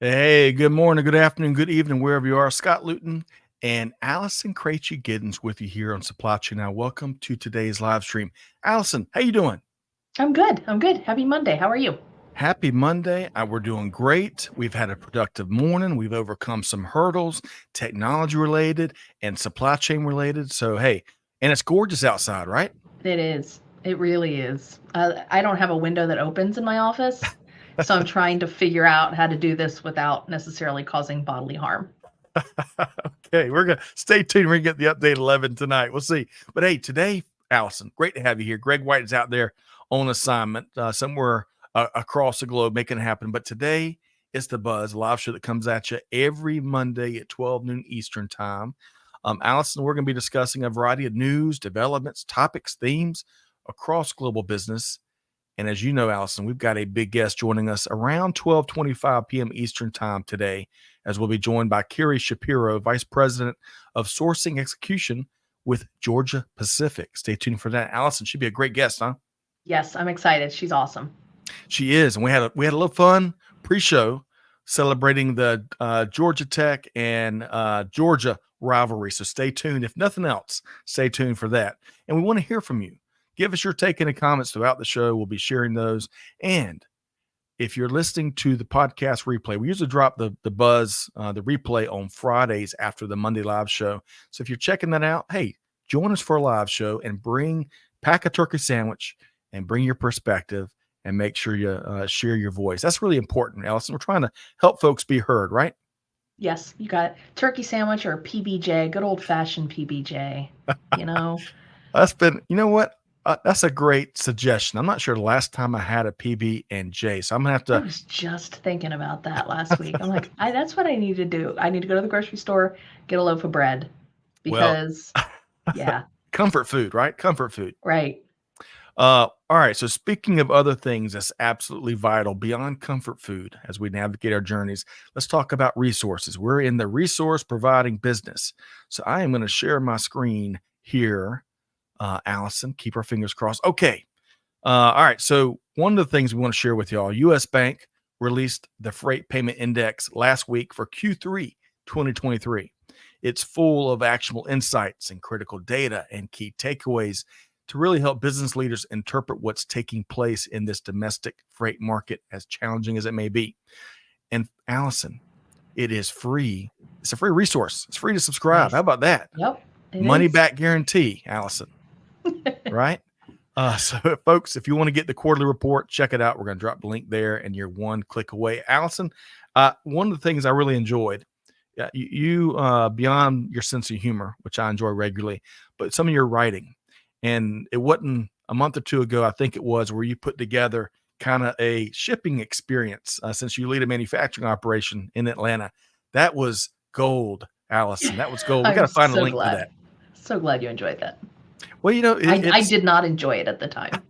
Hey, good morning, good afternoon, good evening, wherever you are. Scott Luton and Allison Giddens with you here on Supply Chain Now. Welcome to today's live stream. Allison, how you doing? I'm good. I'm good. Happy Monday. How are you? Happy Monday. We're doing great. We've had a productive morning. We've overcome some hurdles, technology related and supply chain related. So, hey, and it's gorgeous outside, right? It is. It really is. I don't have a window that opens in my office, so I'm trying to figure out how to do this without necessarily causing bodily harm. Okay, we're going to stay tuned. We're going to get the update 11 tonight. We'll see. But hey, today, Allison, great to have you here. Greg White is out there on assignment somewhere across the globe making it happen. But today, it's The Buzz, a live show that comes at you every Monday at 12 noon Eastern time. Allison, we're going to be discussing a variety of news, developments, topics, themes across global business. And as you know, Allison, we've got a big guest joining us around 12:25 p.m. Eastern time today, as we'll be joined by Carrie Shapiro, Vice President of Sourcing Execution with Georgia Pacific. Stay tuned for that. Allison, she'd be a great guest, huh? Yes, I'm excited. She's awesome. She is. And we had a little fun pre-show celebrating the Georgia Tech and Georgia rivalry. So stay tuned. If nothing else, stay tuned for that. And we want to hear from you. Give us your take and comments throughout the show. We'll be sharing those. And if you're listening to the podcast replay, we usually drop the buzz, the replay on Fridays after the Monday live show. So if you're checking that out, hey, join us for a live show and pack a turkey sandwich and bring your perspective and make sure you share your voice. That's really important, Allison. We're trying to help folks be heard, right? Yes, you got turkey sandwich or a PBJ, good old fashioned PBJ. You know, You know what? That's a great suggestion. I'm not sure the last time I had a PB and J, so I'm gonna have I to. was just thinking about that last week. I'm like, that's what I need to do. I need to go to the grocery store, get a loaf of bread Well, because, yeah, comfort food, right? Comfort food. right. All right. So speaking of other things that's absolutely vital beyond comfort food as we navigate our journeys, let's talk about resources. We're in the resource providing business. So I am going to share my screen here. Allison, keep our fingers crossed. Okay. All right. So one of the things we want to share with y'all, US Bank released the freight payment index last week for Q3 2023. It's full of actionable insights and critical data and key takeaways to really help business leaders interpret what's taking place in this domestic freight market, as challenging as it may be. And Allison, it is free. It's a free resource. It's free to subscribe. Nice. How about that? Yep. It Money is. back guarantee, Allison. Right? So, folks, if you want to get the quarterly report, check it out. We're going to drop the link there, and you're one click away. Allison, one of the things I really enjoyed, you beyond your sense of humor, which I enjoy regularly, but some of your writing. And it wasn't a month or two ago, I think it was, where you put together kind of a shipping experience since you lead a manufacturing operation in Atlanta. That was gold, Allison. That was gold. We got I'm to find a so link for glad. that. So glad you enjoyed that. Well, I did not enjoy it at the time.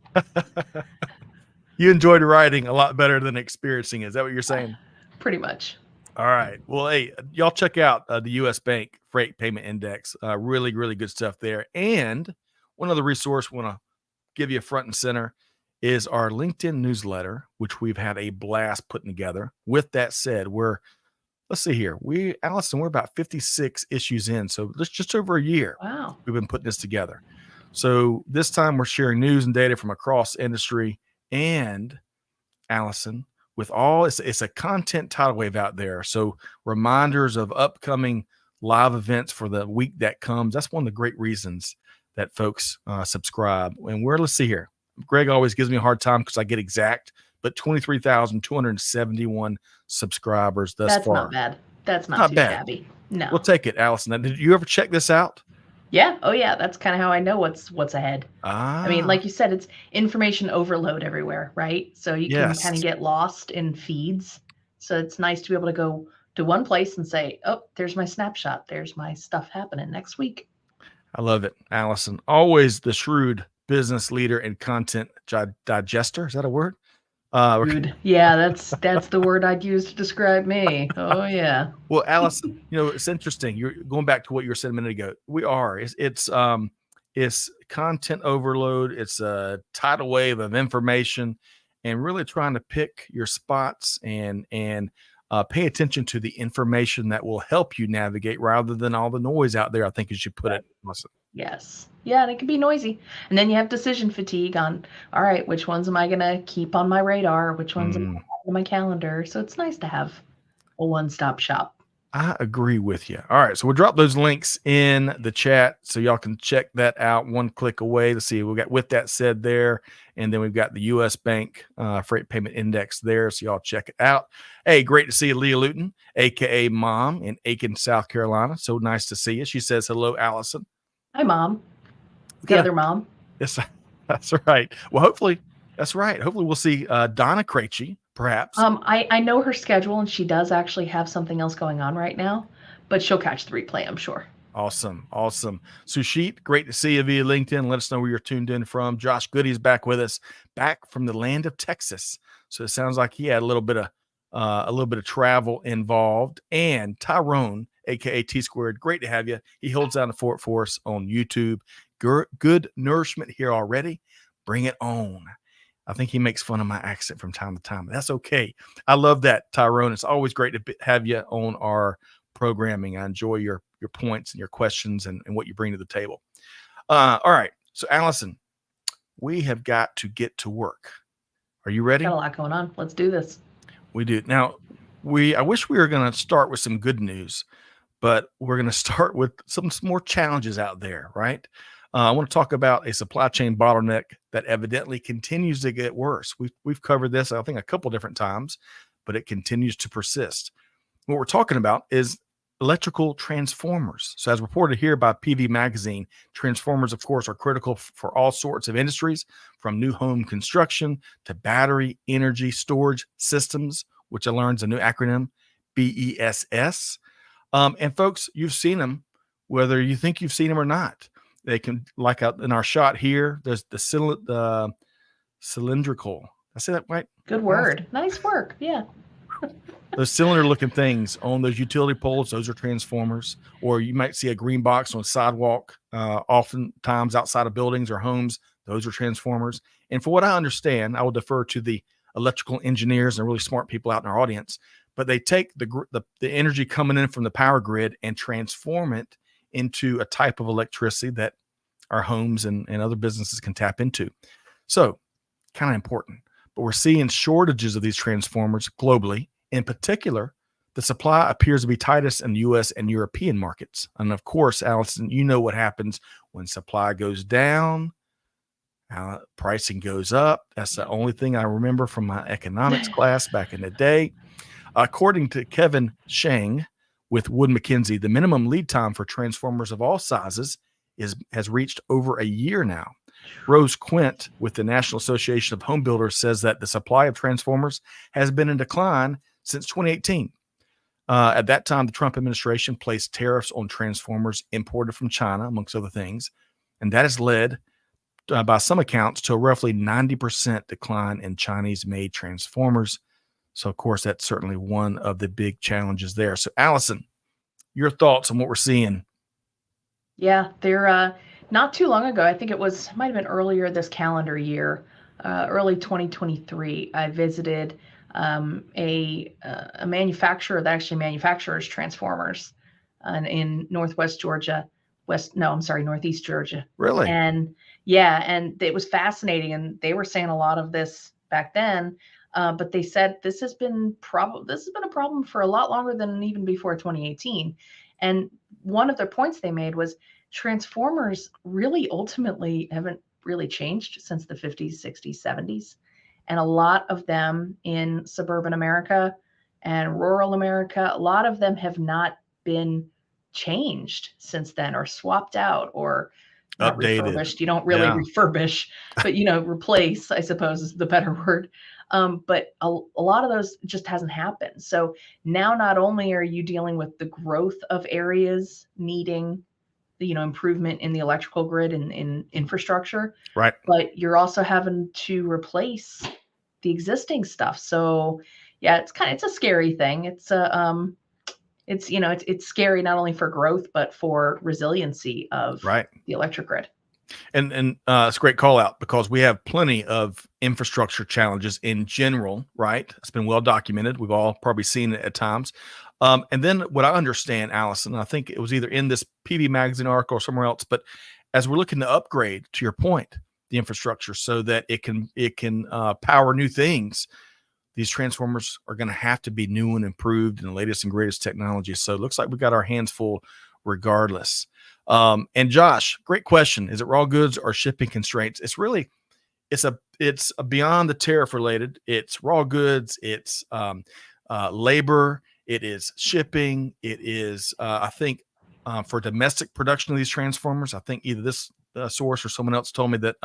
You enjoyed writing a lot better than experiencing it. Is that what you're saying? Pretty much. All right. Well, hey, y'all check out the U.S. Bank Freight Payment Index. Really, really good stuff there. And one other resource we want to give you front and center is our LinkedIn newsletter, which we've had a blast putting together. With that said, let's see here. Allison, we're about 56 issues in. So that's just over a year. Wow. We've been putting this together. So this time we're sharing news and data from across industry. And Allison, with all it's a content tidal wave out there. So reminders of upcoming live events for the week that comes. That's one of the great reasons that folks subscribe. And let's see here. Greg always gives me a hard time because I get exact, but 23,271 subscribers thus That's far. not bad. That's not too bad. Shabby. No. We'll take it, Allison. Now, did you ever check this out? Yeah. Oh yeah. That's kind of how I know what's ahead. I mean, like you said, it's information overload everywhere, right? So you can kind of get lost in feeds. So it's nice to be able to go to one place and say, oh, there's my snapshot. There's my stuff happening next week. I love it, Allison. Always the shrewd business leader and content digester. Is that a word? Rude. Yeah, that's the word I'd use to describe me. Oh yeah. Well, Allison, it's interesting. You're going back to what you were saying a minute ago. It's content overload. It's a tidal wave of information, and really trying to pick your spots and pay attention to the information that will help you navigate rather than all the noise out there, I think, as you put it, Melissa. Yes. Yeah, and it can be noisy. And then you have decision fatigue on, all right, which ones am I going to keep on my radar? Which ones am I on my calendar? So it's nice to have a one-stop shop. I agree with you. All right. So we'll drop those links in the chat so y'all can check that out one click away to see. We got With That Said there. And then we've got the U.S. Bank Freight Payment Index there. So y'all check it out. Hey, great to see you, Leah Luton, a.k.a. Mom in Aiken, South Carolina. So nice to see you. She says, hello, Allison. Hi, Mom. The other mom. Yes, that's right. Well, hopefully, that's right. Hopefully we'll see Donna Krejci, perhaps. I know her schedule, and she does actually have something else going on right now, but she'll catch the replay, I'm sure. Awesome. Sushit, great to see you via LinkedIn. Let us know where you're tuned in from. Josh Goody's back with us, back from the land of Texas. So it sounds like he had a little bit of travel involved. And Tyrone, aka T Squared, great to have you. He holds down the fort for us on YouTube. Good nourishment here already. Bring it on. I think he makes fun of my accent from time to time. That's okay. I love that, Tyrone. It's always great to have you on our programming. I enjoy your points and your questions and what you bring to the table. All right. So, Allison, we have got to get to work. Are you ready? Got a lot going on. Let's do this. We do. Now, I wish we were going to start with some good news, but we're going to start with some more challenges out there, right? I want to talk about a supply chain bottleneck that evidently continues to get worse. We've covered this, I think, a couple different times, but it continues to persist. What we're talking about is electrical transformers. So as reported here by PV Magazine, transformers, of course, are critical for all sorts of industries, from new home construction to battery energy storage systems, which I learned is a new acronym, BESS. And folks, you've seen them, whether you think you've seen them or not. They can, like out in our shot here, there's the cylindrical. I say that right? Good word. Nice work. Yeah. Those cylinder-looking things on those utility poles, those are transformers. Or you might see a green box on a sidewalk, oftentimes outside of buildings or homes. Those are transformers. And for what I understand, I will defer to the electrical engineers and really smart people out in our audience. But they take the energy coming in from the power grid and transform it into a type of electricity that our homes and other businesses can tap into. So, kind of important. But we're seeing shortages of these transformers globally. In particular, the supply appears to be tightest in the U.S. and European markets. And of course, Allison, you know what happens when supply goes down, pricing goes up. That's the only thing I remember from my economics class back in the day. According to Kevin Shang with Wood Mackenzie, the minimum lead time for transformers of all sizes has reached over a year now. Rose Quint with the National Association of Home Builders says that the supply of transformers has been in decline since 2018. At that time, the Trump administration placed tariffs on transformers imported from China, amongst other things, and that has led, by some accounts, to a roughly 90% decline in Chinese-made transformers. So, of course, that's certainly one of the big challenges there. So, Allison, your thoughts on what we're seeing? Yeah, they're not too long ago. I think might have been earlier this calendar year, early 2023. I visited a manufacturer that actually manufactures transformers in Northwest Georgia, Northeast Georgia. Really? And yeah, and it was fascinating. And they were saying a lot of this back then. But they said this has been a problem for a lot longer than even before 2018. And one of their points they made was transformers really ultimately haven't really changed since the 50s, 60s, 70s. And a lot of them in suburban America and rural America, a lot of them have not been changed since then, or swapped out, or not updated. Refurbished. You don't really refurbish, but replace, I suppose, is the better word. But a lot of those just hasn't happened. So now not only are you dealing with the growth of areas needing improvement in the electrical grid and in infrastructure, right, but you're also having to replace the existing stuff. So yeah, it's a scary thing. It's scary not only for growth but for resiliency of the electric grid. And it's a great call out because we have plenty of infrastructure challenges in general, right? It's been well documented. We've all probably seen it at times. And then what I understand, Allison, I think it was either in this PV Magazine article or somewhere else, but as we're looking to upgrade, to your point, the infrastructure so that it can power new things, these transformers are going to have to be new and improved and the latest and greatest technology. So it looks like we got our hands full regardless. And Josh, great question. Is it raw goods or shipping constraints? It's beyond the tariff related. It's raw goods. It's labor. It is shipping. It is, I think, for domestic production of these transformers. I think either this source or someone else told me that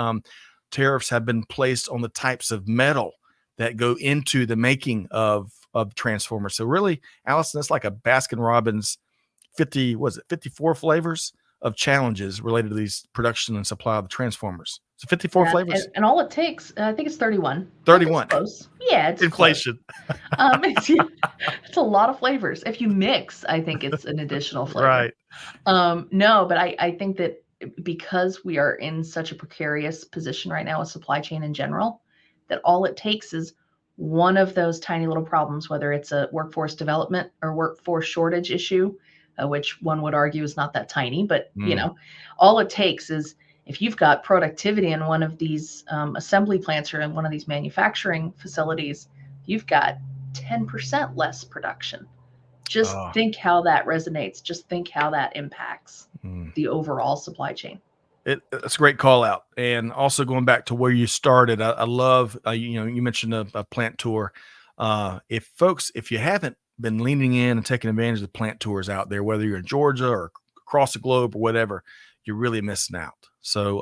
tariffs have been placed on the types of metal that go into the making of transformers. So really, Allison, that's like a Baskin Robbins 54 flavors of challenges related to these production and supply of the transformors. So 54 flavors. And all it takes, I think it's 31. 31. It's close. Yeah, it's inflation. It's a lot of flavors. If you mix, I think it's an additional flavor. Right. No, but I think that because we are in such a precarious position right now with supply chain in general, that all it takes is one of those tiny little problems, whether it's a workforce development or workforce shortage issue, which one would argue is not that tiny, but all it takes is if you've got productivity in one of these assembly plants or in one of these manufacturing facilities, you've got 10% less production. Just think how that resonates. Just think how that impacts the overall supply chain. It's a great call out. And also going back to where you started, I love, you mentioned a plant tour. If you haven't been leaning in and taking advantage of the plant tours out there, whether you're in Georgia or across the globe or whatever, you're really missing out. So,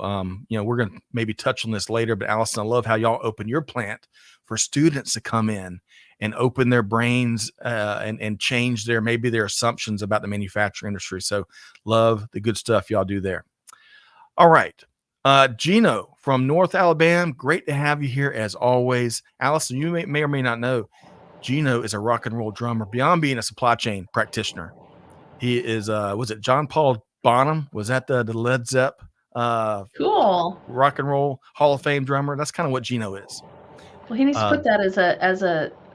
we're going to maybe touch on this later, but Allison, I love how y'all open your plant for students to come in and open their brains and change maybe their assumptions about the manufacturing industry. So love the good stuff y'all do there. All right. Gino from North Alabama, great to have you here as always. Allison, you may or may not know, Gino is a rock and roll drummer beyond being a supply chain practitioner. He is, was it John Paul Bonham? Was that the Led Zepp? Cool. Rock and roll Hall of Fame drummer. That's kind of what Gino is. Well, he needs to put that as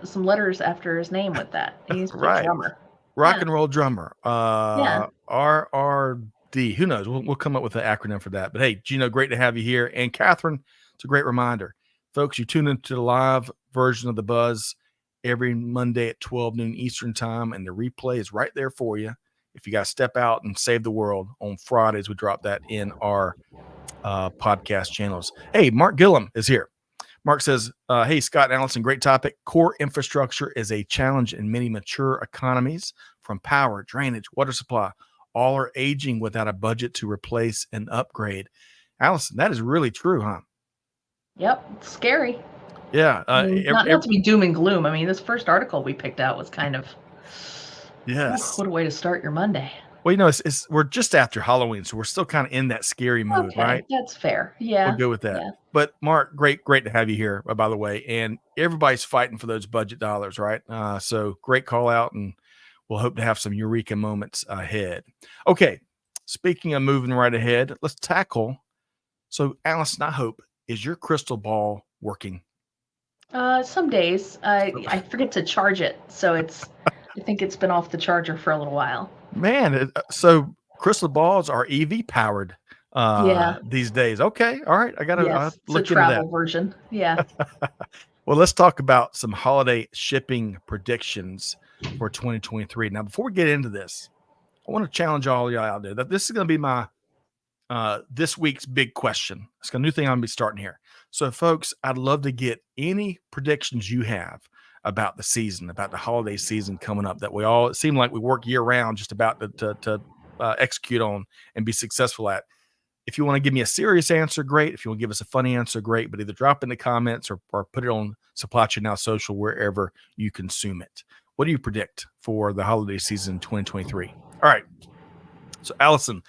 some letters after his name with that. He needs to put drummer. Rock and roll drummer. RRD. Who knows? We'll come up with an acronym for that. But hey, Gino, great to have you here. And Catherine, it's a great reminder. Folks, you tune into the live version of The Buzz every Monday at 12 noon Eastern time, and the replay is right there for you. If you got to step out and save the world on Fridays, we drop that in our podcast channels. Hey, Mark Gillum is here. Mark says, hey, Scott and Allison, great topic. Core infrastructure is a challenge in many mature economies, from power, drainage, water supply. All are aging without a budget to replace and upgrade. Allison, that is really true, huh? Yep. It's scary. Yeah. Not to be doom and gloom. I mean, this first article we picked out was kind of, what a way to start your Monday. Well, we're just after Halloween, so we're still kind of in that scary mood, right? That's fair. Yeah. We'll go with that. Yeah. But Mark, great to have you here, by the way. And everybody's fighting for those budget dollars, right? So great call out, and we'll hope to have some eureka moments ahead. Okay. Speaking of moving right ahead, let's tackle. So Allison, I hope, is your crystal ball working? Some days I forget to charge it. So I think it's been off the charger for a little while. Man, so crystal balls are EV powered these days. Okay. All right. I got to look into that. Travel version. Yeah. Well, let's talk about some holiday shipping predictions for 2023. Now, before we get into this, I want to challenge all y'all out there that this is going to be my this week's big question. It's a new thing I'm going to be starting here. So, folks, I'd love to get any predictions you have about the season, about the holiday season coming up that it seem like we work year round just about to execute on and be successful at. If you want to give me a serious answer, great. If you want to give us a funny answer, great. But either drop in the comments or put it on Supply Chain Now Social, wherever you consume it. What do you predict for the holiday season 2023? All right. So, Allison,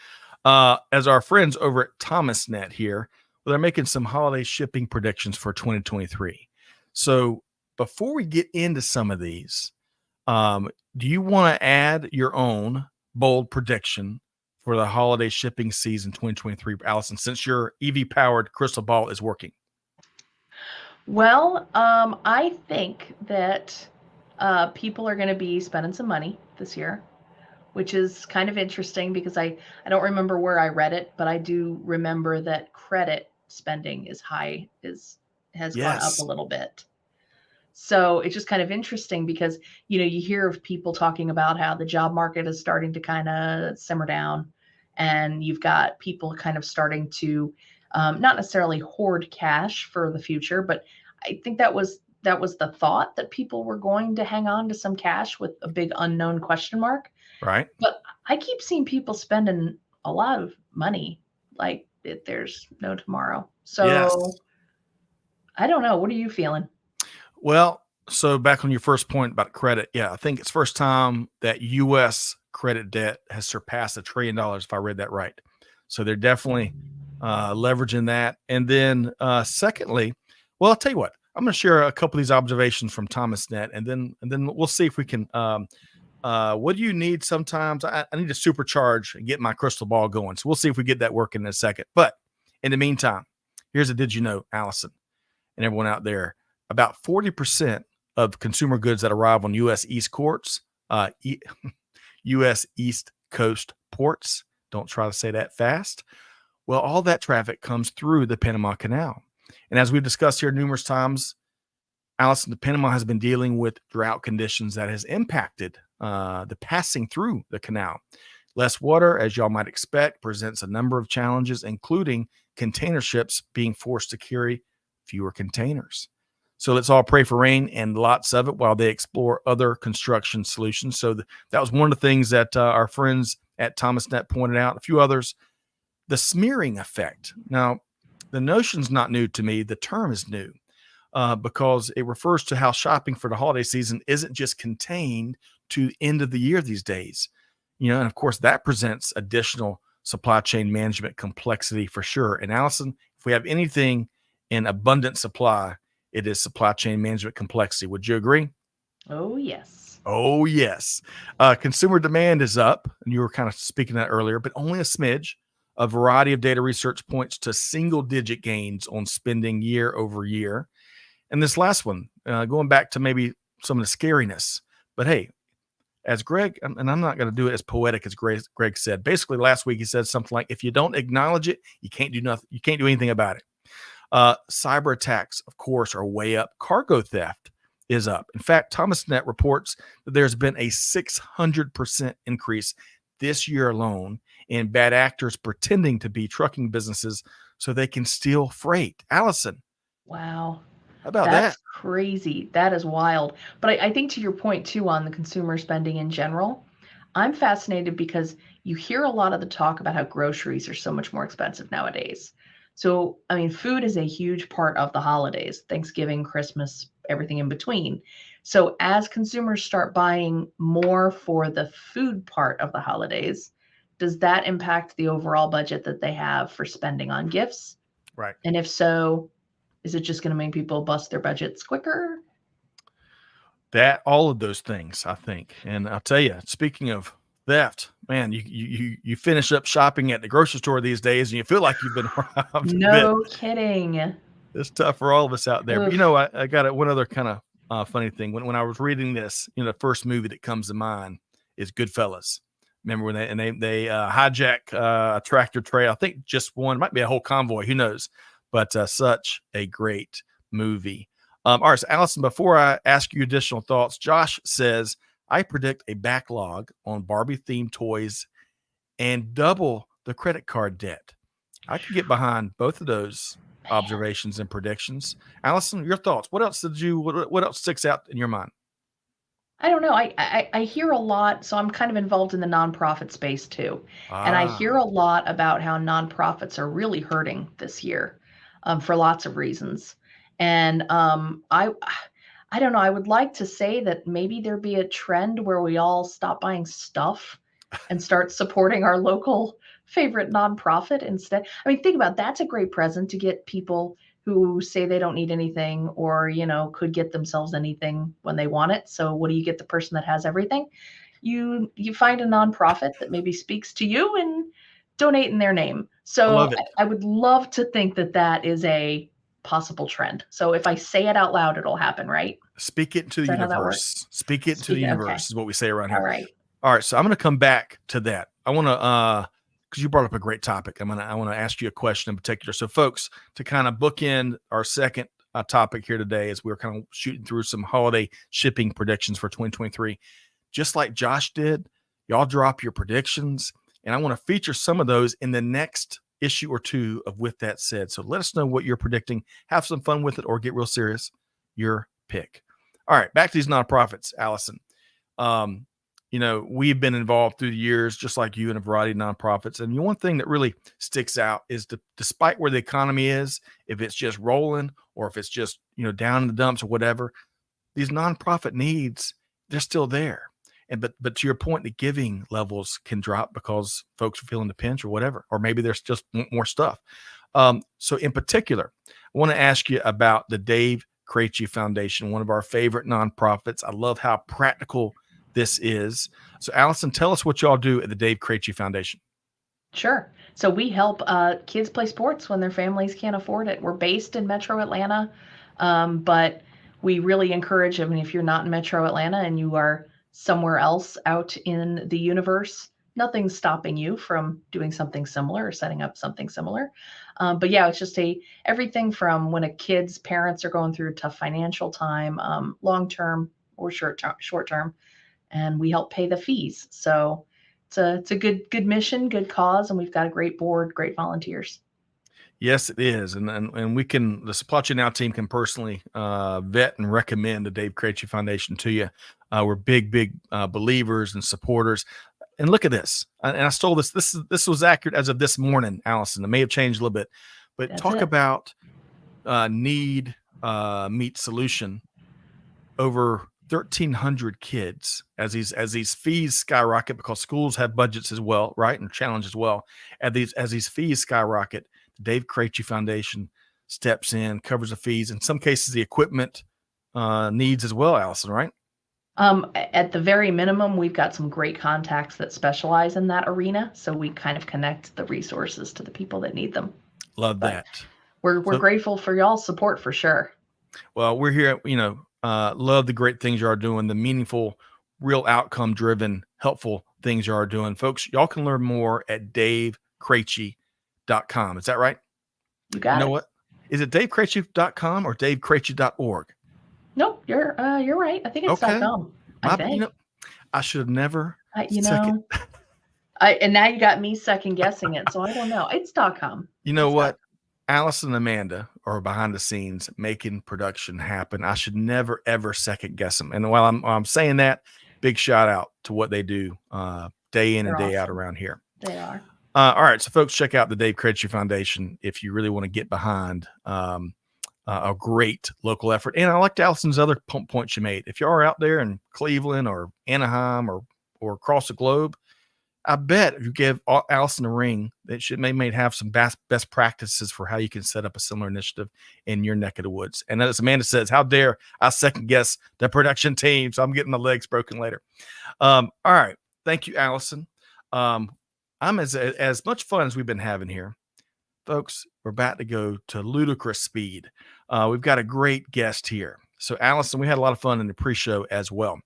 as our friends over at ThomasNet here, they're making some holiday shipping predictions for 2023. So, before we get into some of these, do you want to add your own bold prediction for the holiday shipping season 2023, Allison, since your EV powered crystal ball is working? Well, I think that people are going to be spending some money this year, which is kind of interesting because I don't remember where I read it, but I do remember that credit spending has gone up a Yes. little bit. So it's just kind of interesting because, you hear of people talking about how the job market is starting to kind of simmer down, and you've got people kind of starting to not necessarily hoard cash for the future, but I think that was the thought, that people were going to hang on to some cash with a big unknown question mark. Right. But I keep seeing people spending a lot of money like there's no tomorrow. So Yes. I don't know. What are you feeling? Well, so back on your first point about credit, yeah, I think it's first time that U.S. credit debt has surpassed $1 trillion, if I read that right. So they're definitely leveraging that. And then, secondly, well, I'll tell you what, I'm going to share a couple of these observations from Thomas Net, and then we'll see if we can. What do you need? Sometimes I need to supercharge and get my crystal ball going. So we'll see if we get that working in a second. But in the meantime, here's a did you know, Allison, and everyone out there, about 40% of consumer goods that arrive on U.S. East Courts, U.S. East Coast ports, don't try to say that fast. Well, all that traffic comes through the Panama Canal. And as we've discussed here numerous times, Allison, the Panama has been dealing with drought conditions that has impacted the passing through the canal. Less water, as y'all might expect, presents a number of challenges, including container ships being forced to carry fewer containers. So let's all pray for rain and lots of it while they explore other construction solutions. So that was one of the things that our friends at ThomasNet pointed out. A few others, the smearing effect. Now, the notion's not new to me. The term is new because it refers to how shopping for the holiday season isn't just contained to the end of the year these days. And of course, that presents additional supply chain management complexity for sure. And Allison, if we have anything in abundant supply, it is supply chain management complexity. Would you agree? Oh, yes. Oh, yes. Consumer demand is up, and you were kind of speaking that earlier, but only a smidge. A variety of data research points to single-digit gains on spending year over year. And this last one, going back to maybe some of the scariness, but hey, as Greg, and I'm not going to do it as poetic as Greg said. Basically, last week he said something like, "If you don't acknowledge it, you can't do nothing. You can't do anything about it." Cyber attacks, of course, are way up. Cargo theft is up. In fact, ThomasNet reports that there's been a 600% increase this year alone in bad actors pretending to be trucking businesses so they can steal freight. Allison, Wow. how about that? That's crazy. That is wild. But I think to your point too on the consumer spending in general, I'm fascinated because you hear a lot of the talk about how groceries are so much more expensive nowadays. So, I mean, food is a huge part of the holidays, Thanksgiving, Christmas, everything in between. So, as consumers start buying more for the food part of the holidays, does that impact the overall budget that they have for spending on gifts? Right. And if so, is it just going to make people bust their budgets quicker? That all of those things, I think. And I'll tell you, speaking of theft, man, you finish up shopping at the grocery store these days and you feel like you've been robbed a bit. No kidding. It's tough for all of us out there. But Oof. I got one other kind of funny thing. When I was reading this, the first movie that comes to mind is Goodfellas. Remember when they hijack a tractor trailer? I think just one, might be a whole convoy. Who knows? But such a great movie. All right, so Allison, before I ask you additional thoughts, Josh says, I predict a backlog on Barbie themed toys and double the credit card debt. I can get behind both of those observations and predictions. Allison, your thoughts. What else what else sticks out in your mind? I don't know. I hear a lot. So I'm kind of involved in the nonprofit space too. And I hear Ah, a lot about how nonprofits are really hurting this year for lots of reasons. And I don't know. I would like to say that maybe there be a trend where we all stop buying stuff and start supporting our local favorite nonprofit instead. I mean, think about it, that's a great present to get people who say they don't need anything or, could get themselves anything when they want it. So what do you get the person that has everything? you find a nonprofit that maybe speaks to you and donate in their name. I So love it. I would love to think that that is a possible trend. So if I say it out loud, it'll happen, right? Speak it into Is the that how that works? universe. Speak it into the Okay. universe is what we say around All here. right. All right, so I'm going to come back to that. I want to because you brought up a great topic. I want to ask you a question in particular. So, folks, to kind of bookend our second topic here today, as we're kind of shooting through some holiday shipping predictions for 2023, just like Josh did, y'all drop your predictions, and I want to feature some of those in the next issue or two of With That Said. So let us know what you're predicting. Have some fun with it, or get real serious. Your pick. All right, back to these nonprofits, Allison. We've been involved through the years, just like you, in a variety of nonprofits. And the one thing that really sticks out is despite where the economy is, if it's just rolling or if it's just, down in the dumps or whatever, these nonprofit needs, they're still there. But to your point, the giving levels can drop because folks are feeling the pinch or whatever, or maybe there's just more stuff. So in particular, I want to ask you about the Dave Krejci Foundation, one of our favorite nonprofits. I love how practical this is. So Allison, tell us what y'all do at the Dave Krejci Foundation. Sure. So we help kids play sports when their families can't afford it. We're based in Metro Atlanta, but we really encourage them. And if you're not in Metro Atlanta and you are somewhere else out in the universe, nothing's stopping you from doing something similar or setting up something similar. But yeah, it's just everything from when a kid's parents are going through a tough financial time, long-term or short-term, and we help pay the fees. So it's a good mission, good cause, and we've got a great board, great volunteers. Yes, it is, and we can, the Supply Chain Now team can personally vet and recommend the Dave Krejci Foundation to you. We're big believers and supporters. And look at this, and I stole this. This was accurate as of this morning, Allison. It may have changed a little bit, but That's talk it. about need meet solution. Over 1,300 kids as these fees skyrocket, because schools have budgets as well, right, and challenge as well. As these fees skyrocket, the Dave Krejci Foundation steps in, covers the fees, in some cases the equipment needs as well, Allison, right? At the very minimum, we've got some great contacts that specialize in that arena, so we kind of connect the resources to the people that need them. Love that. We're grateful for y'all's support for sure. Well, we're here, love the great things you are doing, the meaningful, real outcome driven, helpful things you are doing. Folks, y'all can learn more at davekrejci.com. Is that right? You got it. You know what? Is it davekrejci.com or davekrejci.org? Nope, you're right. I think it's .com. I think. I should have never. And now you got me second guessing it, so I don't know. It's .com. You know what? Allison and Amanda are behind the scenes making production happen. I should never, ever second guess them. And while I'm saying that, big shout out to what they do day in and day out around here. They are. All right. So folks, check out the Dave Krejci Foundation if you really want to get behind a great local effort. And I liked Allison's other point she made. If you are out there in Cleveland or Anaheim or across the globe, I bet if you give Allison a ring, that she may have some best practices for how you can set up a similar initiative in your neck of the woods. And as Amanda says, how dare I second guess the production team? So I'm getting my legs broken later. All right. Thank you, Allison. I'm as much fun as we've been having here. Folks, we're about to go to ludicrous speed. We've got a great guest here. So Allison, we had a lot of fun in the pre-show as well.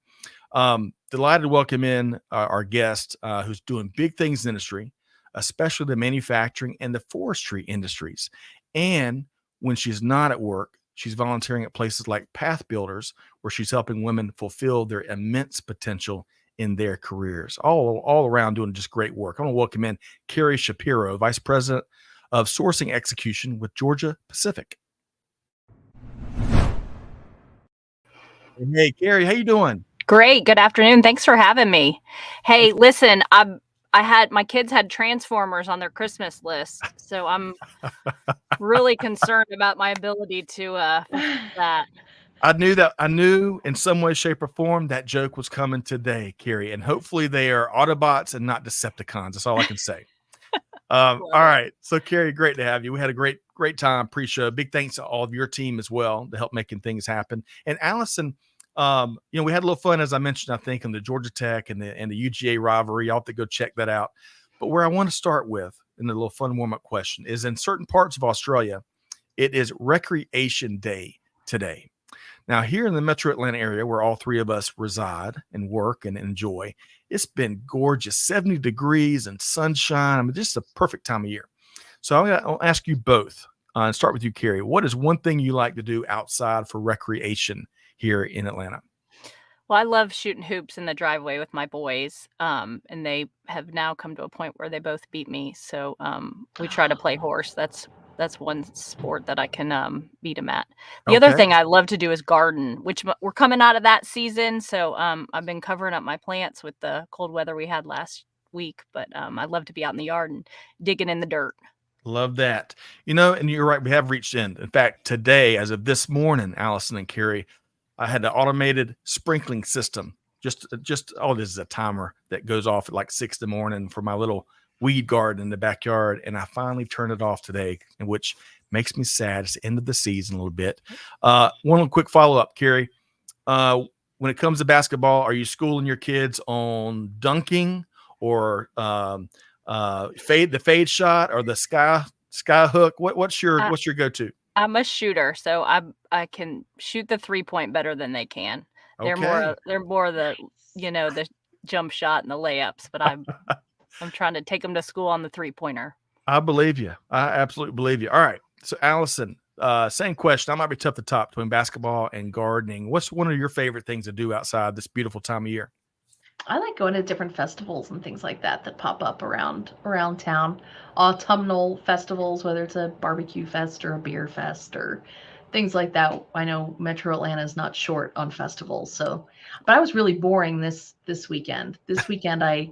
Delighted to welcome in our guest who's doing big things in the industry, especially the manufacturing and the forestry industries. And when she's not at work, she's volunteering at places like Path Builders, where she's helping women fulfill their immense potential in their careers, all around doing just great work. I want to welcome in Carrie Shapiro, Vice President of Sourcing Execution with Georgia Pacific. Hey, Carrie, how you doing? Great. Good afternoon. Thanks for having me. Hey, listen, my kids had Transformers on their Christmas list, so I'm really concerned about my ability to that. I knew in some way, shape, or form that joke was coming today, Carrie, and hopefully they are Autobots and not Decepticons. That's all I can say. All right. So, Carrie, great to have you. We had a great time pre-show. Big thanks to all of your team as well to help making things happen. And Allison, We had a little fun, as I mentioned, I think, in the Georgia Tech and the UGA rivalry. Y'all have to go check that out. But where I want to start with, in the little fun warm-up question, is in certain parts of Australia, it is Recreation Day today. Now, here in the metro Atlanta area, where all three of us reside and work and enjoy, it's been gorgeous, 70 degrees and sunshine. I mean, just a perfect time of year. So I'll ask you both, and start with you, Carrie. What is one thing you like to do outside for recreation here in Atlanta? Well, I love shooting hoops in the driveway with my boys, and they have now come to a point where they both beat me. So we try to play horse. That's one sport that I can beat them at. The other thing I love to do is garden, which we're coming out of that season. So I've been covering up my plants with the cold weather we had last week. But I love to be out in the yard and digging in the dirt. Love that. And you're right. We have reached in. In fact, today, as of this morning, Allison and Carrie, I had an automated sprinkling system. This is a timer that goes off at like 6 in the morning for my little weed garden in the backyard. And I finally turned it off today, which makes me sad. It's the end of the season a little bit. One quick follow-up, Carrie. When it comes to basketball, are you schooling your kids on dunking or the fade shot or the sky hook? What's your go-to? I'm a shooter, so I can shoot the 3-point better than they can. They're more the the jump shot and the layups, but I'm trying to take them to school on the 3-pointer. I believe you. I absolutely believe you. All right. So Allison, same question. I might be tough to top between basketball and gardening. What's one of your favorite things to do outside this beautiful time of year? I like going to different festivals and things like that pop up around town. Autumnal festivals, whether it's a barbecue fest or a beer fest or things like that. I know Metro Atlanta is not short on festivals, but I was really boring this weekend. This weekend I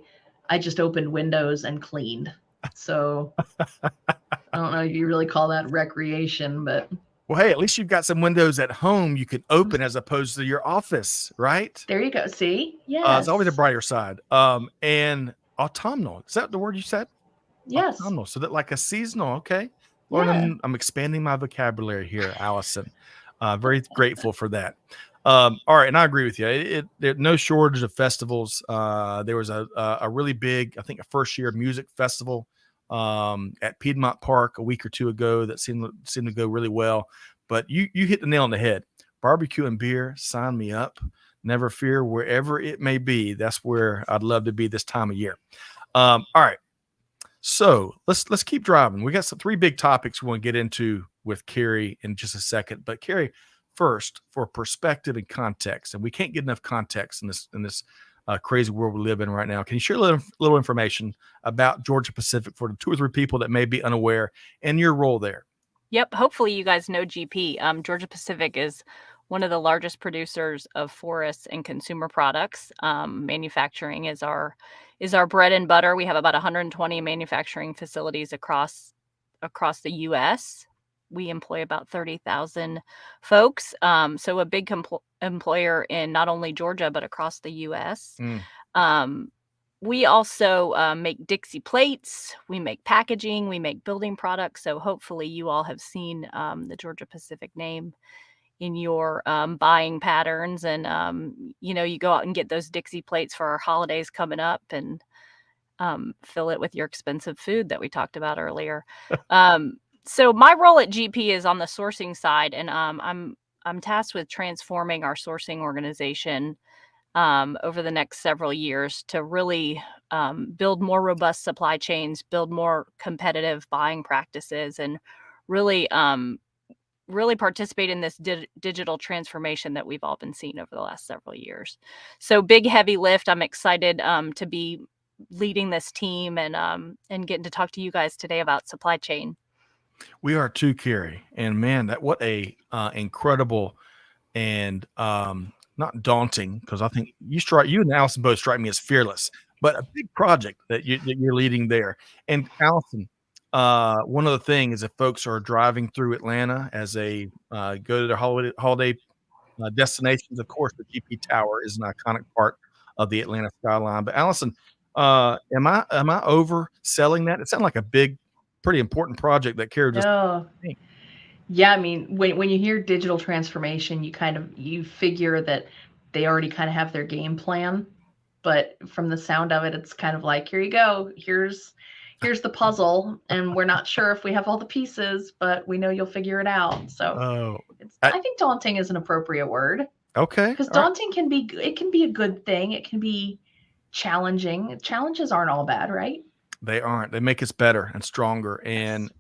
just opened windows and cleaned. So I don't know if you really call that recreation, but well, hey, at least you've got some windows at home you can open as opposed to your office, right? There you go. See? Yes. It's always a brighter side. And autumnal, is that the word you said? Yes. Autumnal, so that like a seasonal, okay. Yeah. I'm expanding my vocabulary here, Allison. Very grateful for that. All right, and I agree with you. There's no shortage of festivals. There was a really big, I think, a first-year music festival at Piedmont Park a week or two ago that seemed to go really well. But you hit the nail on the head. Barbecue and beer, sign me up. Never fear, wherever it may be. That's where I'd love to be this time of year. All right. So let's keep driving. We got 3 big topics we want to get into with Carrie in just a second. But Carrie, first, for perspective and context, and we can't get enough context in this crazy world we live in right now. Can you share a little information about Georgia Pacific for the 2 or 3 people that may be unaware and your role there? Yep. Hopefully you guys know GP. Georgia Pacific is one of the largest producers of forests and consumer products. Manufacturing is our bread and butter. We have about 120 manufacturing facilities across the U.S. We employ about 30,000 folks. So a big employer in not only Georgia, but across the U.S. We also make Dixie plates. We make packaging. We make building products. So hopefully you all have seen the Georgia Pacific name in your buying patterns. And, you go out and get those Dixie plates for our holidays coming up and fill it with your expensive food that we talked about earlier. So my role at GP is on the sourcing side, and I'm tasked with transforming our sourcing organization over the next several years to really build more robust supply chains, build more competitive buying practices, and really participate in this digital transformation that we've all been seeing over the last several years. So big, heavy lift. I'm excited to be leading this team and getting to talk to you guys today about supply chain. We are too, Carrie, and man, what a incredible and not daunting, because I think you and Allison both strike me as fearless, but a big project that you're leading there. And Allison, one of the things, if folks are driving through Atlanta as they go to their holiday destinations, of course, the GP Tower is an iconic part of the Atlanta skyline. But Allison, am I overselling that? It sounds like a big, pretty important project that Carrie just. No. Yeah, I mean, when you hear digital transformation, you figure that they already kind of have their game plan. But from the sound of it, it's kind of like, here you go. Here's the puzzle, and we're not sure if we have all the pieces, but we know you'll figure it out. So I think daunting is an appropriate word. Okay. Because daunting can be a good thing. It can be challenging. Challenges aren't all bad, right? They aren't. They make us better and stronger, and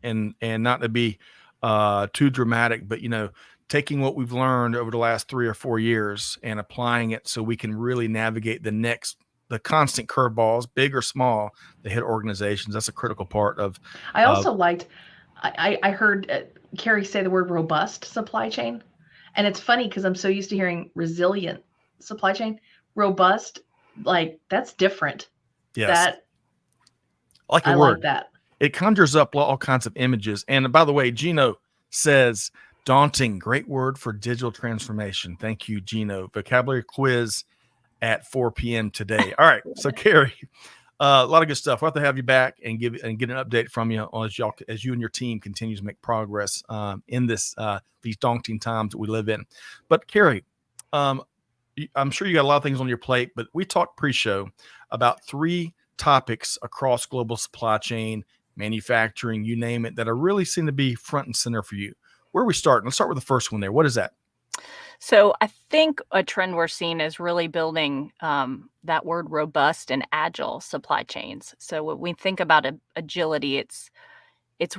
not to be too dramatic, but taking what we've learned over the last 3 or 4 years and applying it so we can really navigate the constant curveballs, big or small, that hit organizations. That's a critical part of. I also liked. I heard Carrie say the word robust supply chain, and it's funny because I'm so used to hearing resilient supply chain. Robust, like, that's different. Yes. I like that. It conjures up all kinds of images. And by the way, Gino says daunting, great word for digital transformation. Thank you, Gino. Vocabulary quiz at 4 p.m. today. All right. So Carrie, a lot of good stuff. We'll have to have you back and get an update from you as you and your team continue to make progress in these daunting times that we live in. But Carrie, I'm sure you got a lot of things on your plate, but we talked pre-show about 3 topics across global supply chain, manufacturing, you name it, that are really seem to be front and center for you. Where are we starting? Let's start with the first one there. What is that? So I think a trend we're seeing is really building that word robust and agile supply chains. So when we think about agility, it's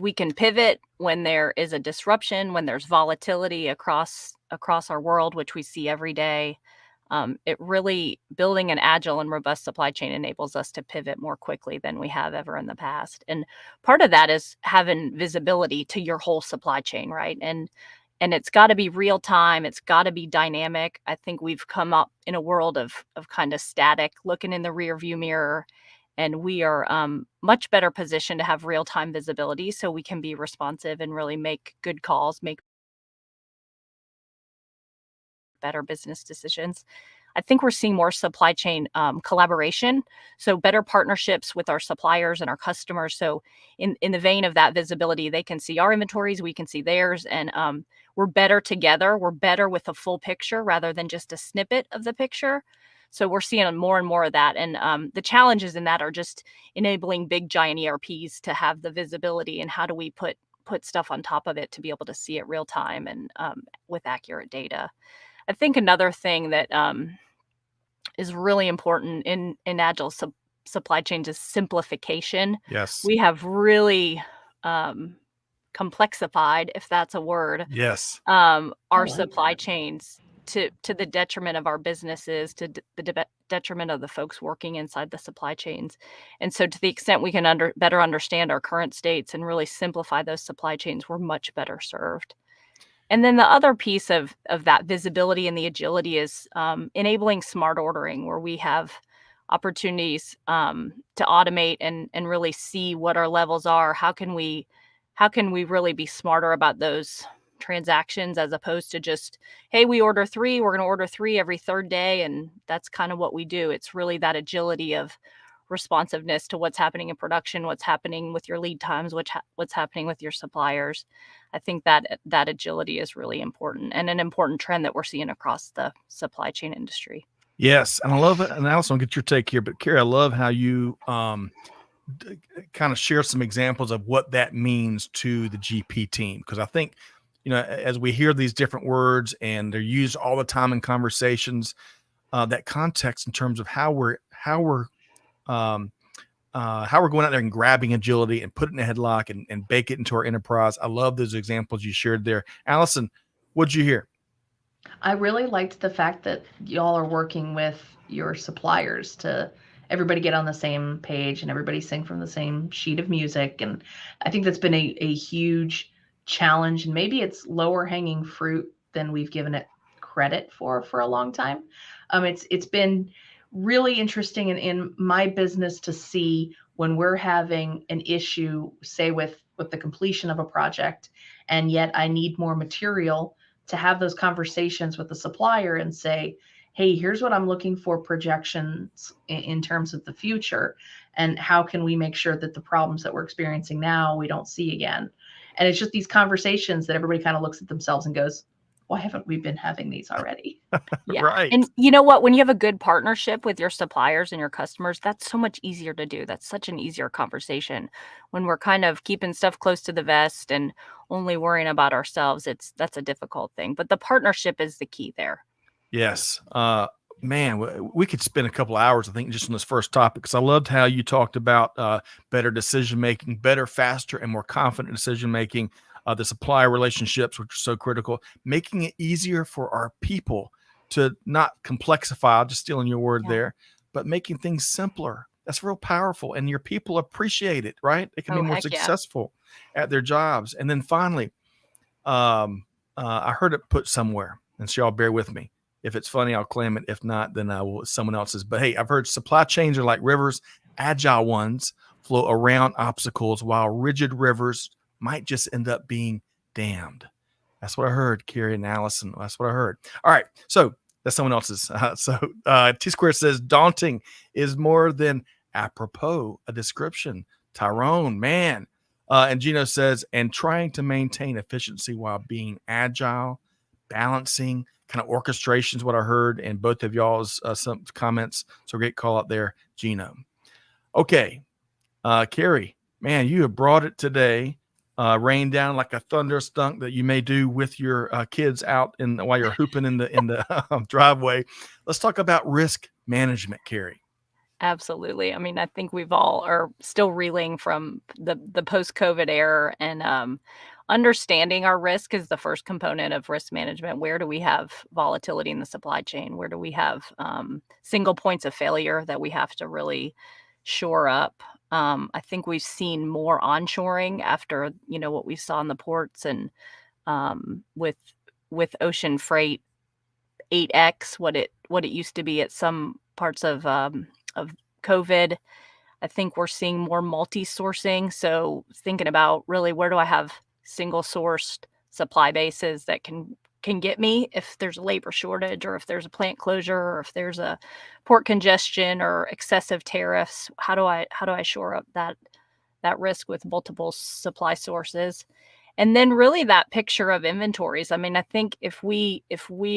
we can pivot when there is a disruption, when there's volatility across our world, which we see every day. It really, building an agile and robust supply chain enables us to pivot more quickly than we have ever in the past. And part of that is having visibility to your whole supply chain, right? And it's got to be real time. It's got to be dynamic. I think we've come up in a world of kind of static, looking in the rear view mirror, and we are much better positioned to have real time visibility so we can be responsive and really make good calls, make better business decisions. I think we're seeing more supply chain collaboration, so better partnerships with our suppliers and our customers. So in the vein of that visibility, they can see our inventories, we can see theirs, and we're better together. We're better with a full picture rather than just a snippet of the picture. So we're seeing more and more of that. And the challenges in that are just enabling big giant ERPs to have the visibility, and how do we put stuff on top of it to be able to see it real time and with accurate data. I think another thing that is really important in agile supply chains is simplification. Yes. We have really complexified, if that's a word. Yes. Our supply chains to the detriment of our businesses, to the detriment of the folks working inside the supply chains. And so to the extent we can better understand our current states and really simplify those supply chains, we're much better served. And then the other piece of that visibility and the agility is enabling smart ordering, where we have opportunities to automate and really see what our levels are. How can we really be smarter about those transactions, as opposed to just, hey, we order 3, we're going to order 3 every 3rd day, and that's kind of what we do. It's really that agility of responsiveness to what's happening in production, what's happening with your lead times, what's happening with your suppliers. I think that agility is really important, and an important trend that we're seeing across the supply chain industry. Yes, and I love it. And Allison, I'll get your take here, but Carrie, I love how you kind of share some examples of what that means to the GP team, because I think, as we hear these different words and they're used all the time in conversations, that context in terms of how we're going out there and grabbing agility and put it in a headlock and bake it into our enterprise. I love those examples you shared there. Allison, what'd you hear? I really liked the fact that y'all are working with your suppliers to everybody get on the same page and everybody sing from the same sheet of music. And I think that's been a huge challenge, and maybe it's lower hanging fruit than we've given it credit for a long time. It's been really interesting in my business to see when we're having an issue, say with the completion of a project, and yet I need more material, to have those conversations with the supplier and say, hey, here's what I'm looking for projections in terms of the future, and how can we make sure that the problems that we're experiencing now we don't see again. And it's just these conversations that everybody kind of looks at themselves and goes, why haven't we been having these already? Yeah. Right. And you know what? When you have a good partnership with your suppliers and your customers, that's so much easier to do. That's such an easier conversation. When we're kind of keeping stuff close to the vest and only worrying about ourselves, that's a difficult thing. But the partnership is the key there. Yes. Man, we could spend a couple hours, I think, just on this first topic, because I loved how you talked about better decision making, better, faster, and more confident decision making, the supplier relationships, which are so critical, making it easier for our people to not complexify, I'm just stealing your word there, but making things simpler. That's real powerful. And your people appreciate it, right? They can be more successful at their jobs. And then finally, I heard it put somewhere, and so y'all bear with me. If it's funny, I'll claim it. If not, then I will. Someone else's. But hey, I've heard supply chains are like rivers. Agile ones flow around obstacles, while rigid rivers might just end up being dammed. That's what I heard, Carrie and Allison. That's what I heard. All right, so that's someone else's. T Square says daunting is more than apropos a description. Tyrone, man. And Gino says, and trying to maintain efficiency while being agile, balancing, kind of orchestration is what I heard in both of y'all's some comments. So great call out there, Gino. Okay, Carrie, man, you have brought it today. Rain down like a thunder stunk that you may do with your kids out while you're hooping in the driveway. Let's talk about risk management, Carrie. Absolutely. I mean, I think we've all are still reeling from the post-COVID era, and understanding our risk is the first component of risk management. Where do we have volatility in the supply chain? Where do we have single points of failure that we have to really shore up? I think we've seen more onshoring after, what we saw in the ports, and with ocean freight 8x what it used to be at some parts of COVID. I think we're seeing more multi-sourcing. So thinking about really, where do I have single sourced supply bases that can get me if there's a labor shortage, or if there's a plant closure, or if there's a port congestion or excessive tariffs? How do I shore up that risk with multiple supply sources? And then really that picture of inventories. I mean, I think if we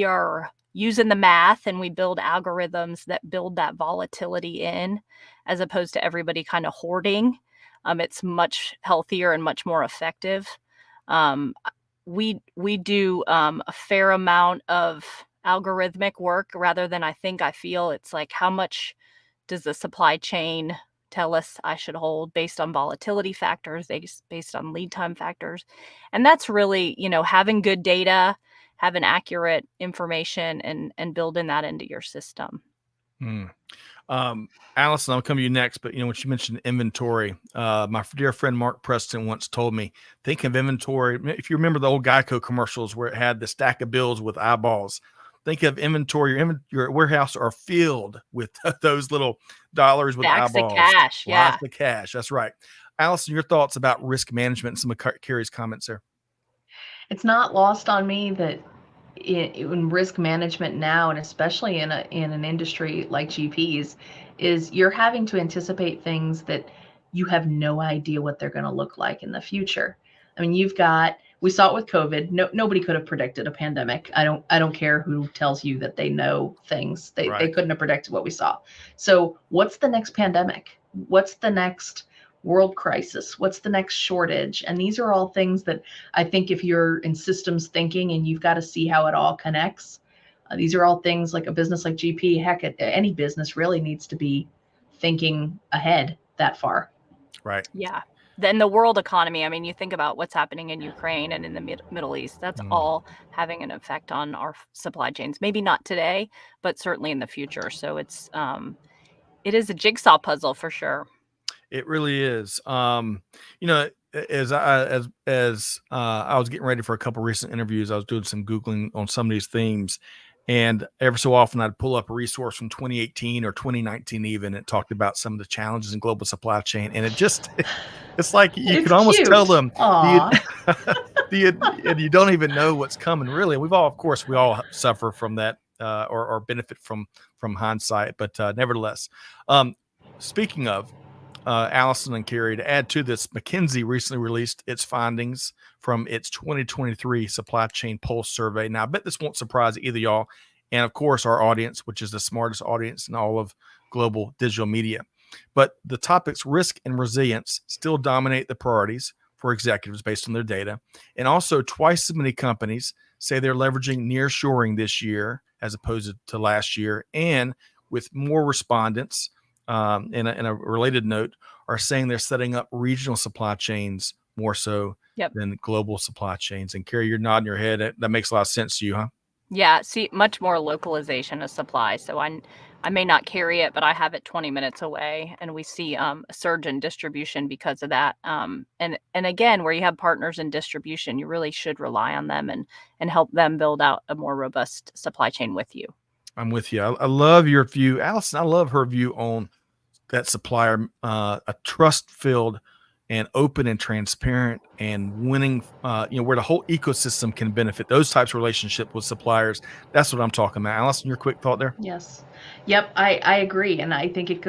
are using the math and we build algorithms that build that volatility in, as opposed to everybody kind of hoarding, it's much healthier and much more effective. We do a fair amount of algorithmic work rather than I feel. It's like, how much does the supply chain tell us I should hold based on volatility factors, based on lead time factors? And that's really, having good data, having accurate information, and building that into your system. Allison, I'll come to you next, but when she mentioned inventory, my dear friend Mark Preston once told me, think of inventory. If you remember the old Geico commercials where it had the stack of bills with eyeballs, think of inventory. Your warehouse are filled with those little dollars with Stacks eyeballs. Of cash. Yeah. Lots of cash. That's right. Allison, your thoughts about risk management and some of Carrie's comments there. It's not lost on me that in risk management now, and especially in an industry like GP's, is you're having to anticipate things that you have no idea what they're going to look like in the future. I mean, we saw it with COVID. Nobody could have predicted a pandemic. I don't care who tells you that they know things. They couldn't have predicted what we saw. So what's the next pandemic? What's the next world crisis? What's the next shortage? And these are all things that I think, if you're in systems thinking and you've got to see how it all connects, these are all things like a business like GP, heck, any business really needs to be thinking ahead that far. Right. Yeah. Then the world economy. I mean, you think about what's happening in Ukraine and in the Middle East. That's all having an effect on our supply chains. Maybe not today, but certainly in the future. So it is a jigsaw puzzle for sure. It really is. As I was getting ready for a couple of recent interviews, I was doing some Googling on some of these themes, and every so often I'd pull up a resource from 2018 or 2019 even. It talked about some of the challenges in global supply chain, and it's like you could almost tell them, you don't even know what's coming, really. We all suffer from that or benefit from hindsight, but nevertheless, speaking of Allison and Carrie, to add to this, McKinsey recently released its findings from its 2023 Supply Chain Pulse survey. Now, I bet this won't surprise either y'all, and of course our audience, which is the smartest audience in all of global digital media. But the topics risk and resilience still dominate the priorities for executives based on their data. And also twice as many companies say they're leveraging nearshoring this year as opposed to last year. And with more respondents, in a related note, are saying they're setting up regional supply chains more so than global supply chains. And Carrie, you're nodding your head. That makes a lot of sense to you, huh? Yeah, see, much more localization of supply. So I may not carry it, but I have it 20 minutes away, and we see a surge in distribution because of that. And again, where you have partners in distribution, you really should rely on them and help them build out a more robust supply chain with you. I'm with you. I love your view, Allison. I love her view on that supplier, a trust-filled and open and transparent and winning, where the whole ecosystem can benefit. Those types of relationships with suppliers. That's what I'm talking about. Allison, your quick thought there? Yes. Yep. I agree. And I think it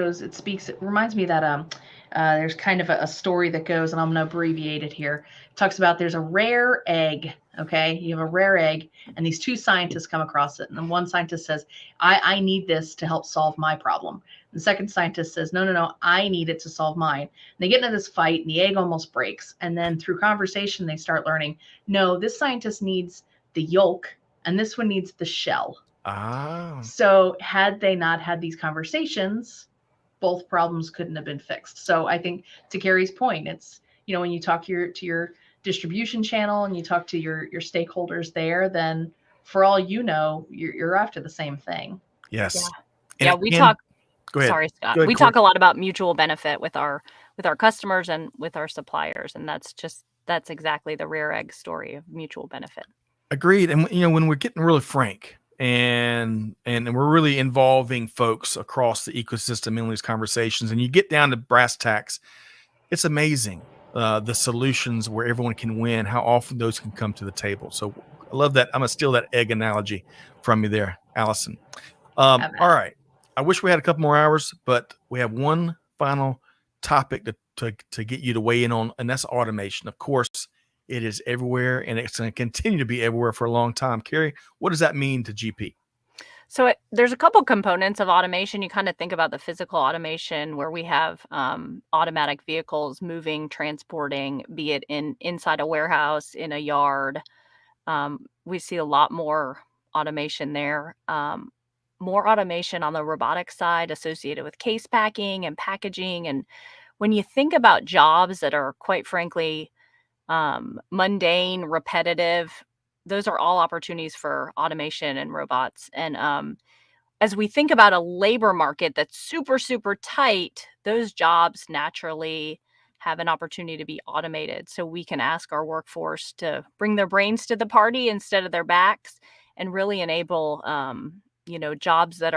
reminds me that there's kind of a story that goes, and I'm going to abbreviate it here. It talks about there's a rare egg. Okay. You have a rare egg, and these two scientists come across it. And then one scientist says, I need this to help solve my problem. The second scientist says, no, I need it to solve mine. And they get into this fight, and the egg almost breaks. And then through conversation, they start learning, no, this scientist needs the yolk, and this one needs the shell. So had they not had these conversations, both problems couldn't have been fixed. So I think, to Carrie's point, it's, when you talk to your distribution channel and you talk to your stakeholders there, then for all you know, you're after the same thing. Yes. Yeah, we talk. Go ahead. Sorry, Scott. Go ahead, we Corey. talk a lot about mutual benefit with our customers and with our suppliers, and that's exactly the rare egg story of mutual benefit. Agreed. And when we're getting really frank and we're really involving folks across the ecosystem in these conversations, and you get down to brass tacks, it's amazing the solutions where everyone can win, how often those can come to the table. So I love that. I'm gonna steal that egg analogy from you there, Allison. All right. I wish we had a couple more hours, but we have one final topic to get you to weigh in on, and that's automation. Of course, it is everywhere, and it's going to continue to be everywhere for a long time. Carrie, what does that mean to GP? So there's a couple components of automation. You kind of think about the physical automation where we have automatic vehicles moving, transporting, be it inside a warehouse, in a yard. We see a lot more automation there. More automation on the robotics side associated with case packing and packaging. And when you think about jobs that are, quite frankly, mundane, repetitive, those are all opportunities for automation and robots. And as we think about a labor market that's super, super tight, those jobs naturally have an opportunity to be automated. So we can ask our workforce to bring their brains to the party instead of their backs, and really enable jobs that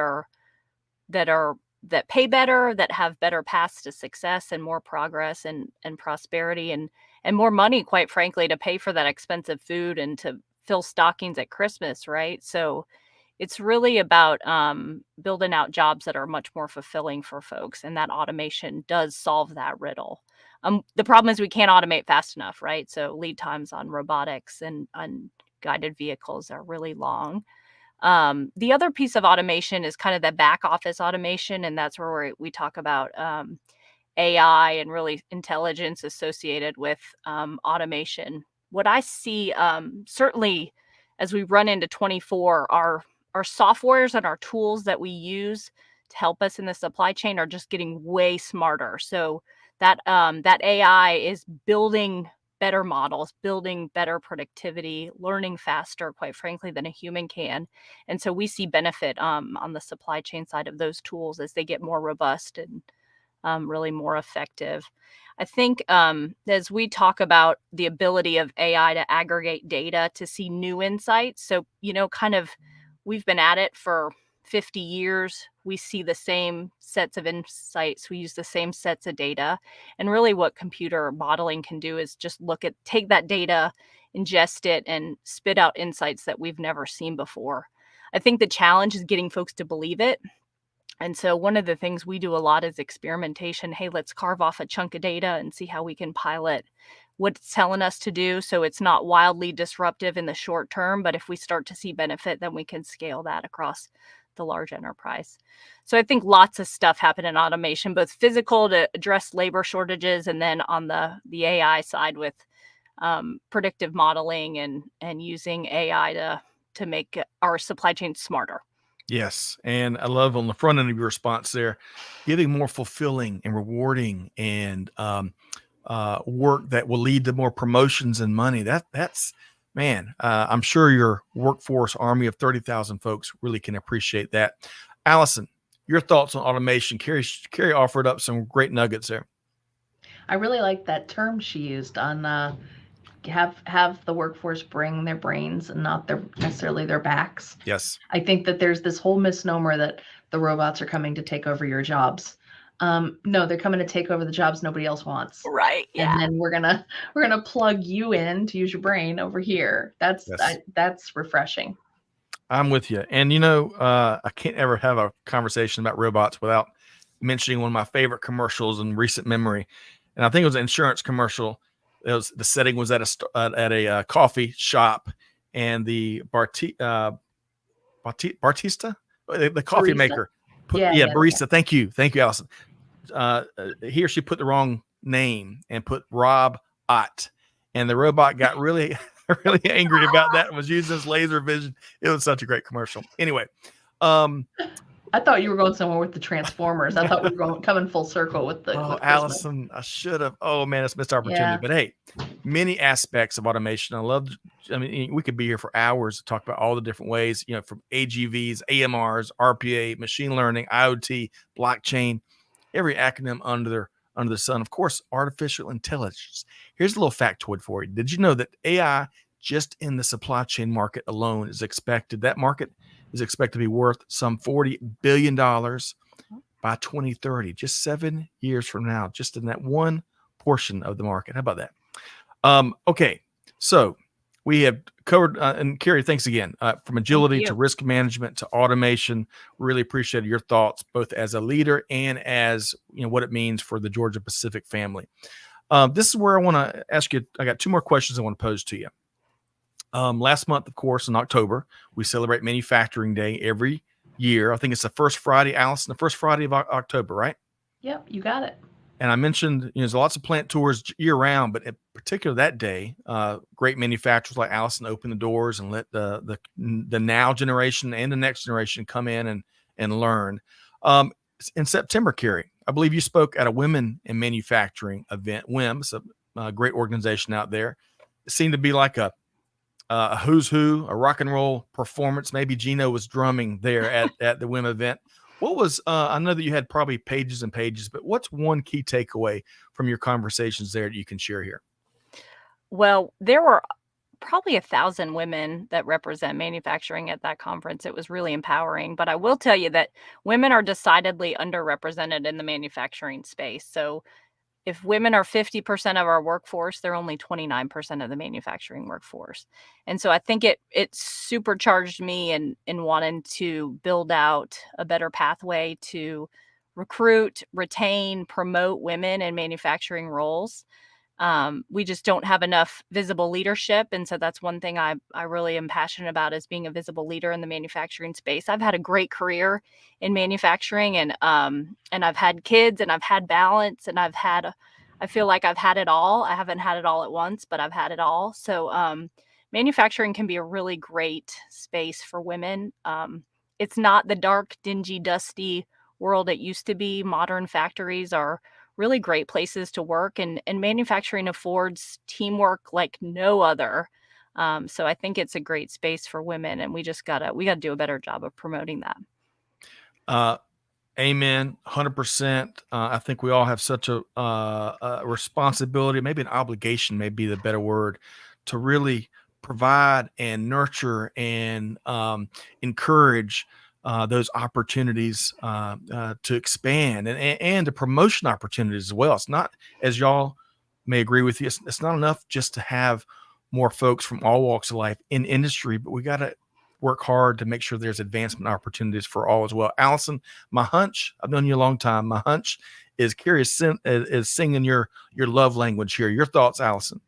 pay better, that have better paths to success and more progress and prosperity and more money, quite frankly, to pay for that expensive food and to fill stockings at Christmas, right? So it's really about building out jobs that are much more fulfilling for folks, and that automation does solve that riddle. The problem is we can't automate fast enough, right? So lead times on robotics and guided vehicles are really long. The other piece of automation is kind of the back office automation, and that's where we talk about AI and really intelligence associated with automation. What I see, certainly as we run into 24, our softwares and our tools that we use to help us in the supply chain are just getting way smarter. So that AI is building better models, building better productivity, learning faster, quite frankly, than a human can. And so we see benefit on the supply chain side of those tools as they get more robust and really more effective. I think as we talk about the ability of AI to aggregate data to see new insights, so, we've been at it for 50 years. We see the same sets of insights. We use the same sets of data. And really what computer modeling can do is just take that data, ingest it, and spit out insights that we've never seen before. I think the challenge is getting folks to believe it. And so one of the things we do a lot is experimentation. Hey, let's carve off a chunk of data and see how we can pilot what it's telling us to do, so it's not wildly disruptive in the short term, but if we start to see benefit, then we can scale that across the large enterprise. So I think lots of stuff happen in automation, both physical to address labor shortages, and then on the AI side with predictive modeling and using AI to make our supply chain smarter. Yes. And I love on the front end of your response there, giving more fulfilling and rewarding and work that will lead to more promotions and money. That's man, I'm sure your workforce army of 30,000 folks really can appreciate that. Allison, your thoughts on automation. Carrie offered up some great nuggets there. I really like that term she used on have the workforce bring their brains and not necessarily their backs. Yes. I think that there's this whole misnomer that the robots are coming to take over your jobs. No, they're coming to take over the jobs nobody else wants. Right. Yeah. And then we're gonna plug you in to use your brain over here. That's refreshing. I'm with you. And I can't ever have a conversation about robots without mentioning one of my favorite commercials in recent memory. And I think it was an insurance commercial. The setting was at a coffee shop, and the Bartista, the coffee Barista? maker, barista. Yeah. Thank you, Allison. He or she put the wrong name and put Rob Ott, and the robot got really really angry about that and was using his laser vision. It was such a great commercial. Anyway, I thought you were going somewhere with the Transformers. I thought we were coming full circle with the. Oh, Allison, I should have. Oh man, it's missed opportunity. Yeah. But hey, many aspects of automation. I mean, we could be here for hours to talk about all the different ways. From AGVs, AMRs, RPA, machine learning, IoT, blockchain, every acronym under the sun. Of course, artificial intelligence. Here's a little factoid for you. Did you know that AI just in the supply chain market alone is expected? That market is expected to be worth some $40 billion by 2030, just 7 years from now, just in that one portion of the market. How about that? Okay, so we have covered, and Carrie, thanks again, from agility to risk management to automation. Really appreciated your thoughts, both as a leader and as what it means for the Georgia Pacific family. This is where I want to ask you. I got two more questions I want to pose to you. Last month, of course, in October, we celebrate Manufacturing Day every year. I think it's the first Friday, Allison, the first Friday of October, right? Yep, you got it. And I mentioned, there's lots of plant tours year round, but in particular that day, great manufacturers like Allison open the doors and let the now generation and the next generation come in and learn. In September, Carrie, I believe you spoke at a Women in Manufacturing event. WIM's a great organization out there. It seemed to be like a who's who, a rock and roll performance. Maybe Gino was drumming there at the WIM event. What was, I know that you had probably pages and pages, but what's one key takeaway from your conversations there that you can share here? Well, there were probably 1,000 women that represent manufacturing at that conference. It was really empowering, but I will tell you that women are decidedly underrepresented in the manufacturing space. So if women are 50% of our workforce, they're only 29% of the manufacturing workforce. And so I think it supercharged me in wanting to build out a better pathway to recruit, retain, promote women in manufacturing roles. We just don't have enough visible leadership. And so that's one thing I really am passionate about, is being a visible leader in the manufacturing space. I've had a great career in manufacturing, and I've had kids, and I've had balance, and I feel like I've had it all. I haven't had it all at once, but I've had it all. So manufacturing can be a really great space for women. It's not the dark, dingy, dusty world it used to be. Modern factories are really great places to work, and manufacturing affords teamwork like no other. So I think it's a great space for women, and we gotta do a better job of promoting that. Amen. 100%. I think we all have such a responsibility, maybe an obligation, may be the better word, to really provide and nurture and encourage those opportunities to expand and to promotion opportunities as well. It's not, as y'all may agree with you, it's not enough just to have more folks from all walks of life in industry, but we got to work hard to make sure there's advancement opportunities for all as well. Allison, my hunch, I've known you a long time. My hunch is Carrie is singing your love language here. Your thoughts, Allison?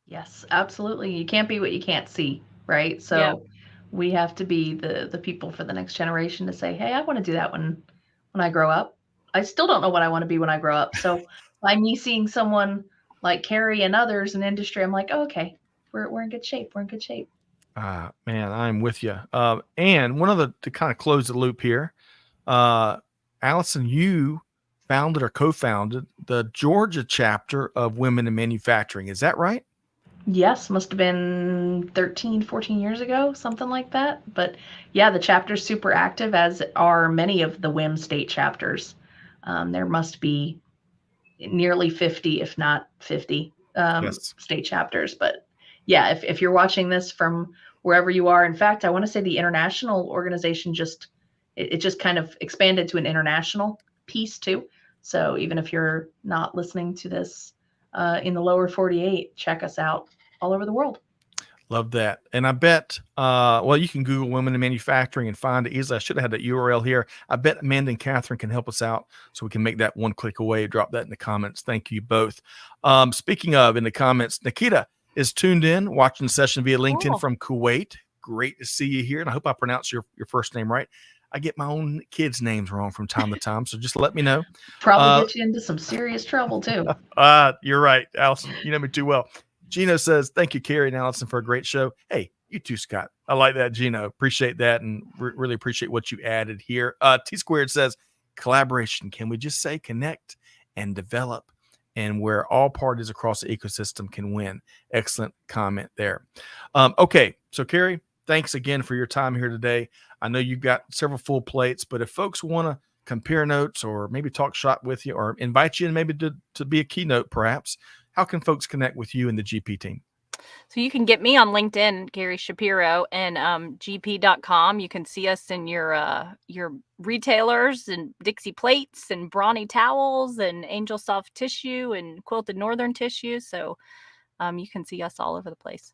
Yes, absolutely. You can't be what you can't see, right? So we have to be the people for the next generation to say, hey, I want to do that when I grow up. I still don't know what I want to be when I grow up. So by me seeing someone like Carrie and others in industry, I'm like, oh, okay, we're in good shape. We're in good shape. Man, I'm with you. And one of to kind of close the loop here, Allison, you founded or co-founded the Georgia chapter of Women in Manufacturing. Is that right? Yes, must have been 13, 14 years ago, something like that. But yeah, the chapter's super active, as are many of the WIM state chapters. There must be nearly 50, if not 50, state chapters. But yeah, if you're watching this from wherever you are, in fact, I want to say the international organization just kind of expanded to an international piece too. So even if you're not listening to this in the lower 48, check us out all over the world. Love that. And I bet, well, you can Google Women in Manufacturing and find it easily. I should have had that URL here. I bet Amanda and Catherine can help us out so we can make that one click away. Drop that in the comments. Thank you both. Speaking of, in the comments, Nikita is tuned in, watching the session via LinkedIn from Kuwait. Great to see you here. And I hope I pronounce your first name right. I get my own kids' names wrong from time to time, so just let me know. Probably get you into some serious trouble, too. You're right, Allison. You know me too well. Gino says, thank you, Carrie and Allison, for a great show. Hey, you too, Scott. I like that, Gino. Appreciate that, and really appreciate what you added here. T Squared says, collaboration. Can we just say connect and develop, and where all parties across the ecosystem can win? Excellent comment there. Okay, so Carrie, thanks again for your time here today. I know you've got several full plates, but if folks want to compare notes or maybe talk shop with you or invite you and maybe to be a keynote perhaps, how can folks connect with you and the GP team? So you can get me on LinkedIn, Carrie Shapiro, and gp.com. You can see us in your retailers and Dixie plates and Brawny towels and Angel Soft tissue and Quilted Northern tissue. So you can see us all over the place.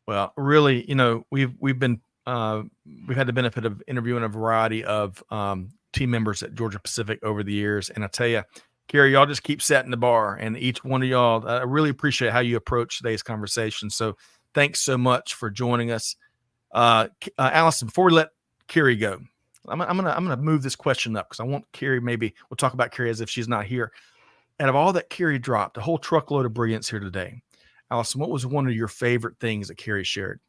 Well, really, we've had the benefit of interviewing a variety of team members at Georgia Pacific over the years, and I tell you, Carrie, y'all just keep setting the bar, and each one of y'all, I really appreciate how you approach today's conversation. So thanks so much for joining us. Allison, before we let Carrie go, I'm gonna move this question up because I want Carrie, maybe we'll talk about Carrie as if she's not here. Out of all that Carrie dropped, a whole truckload of brilliance here today, Allison, what was one of your favorite things that Carrie shared?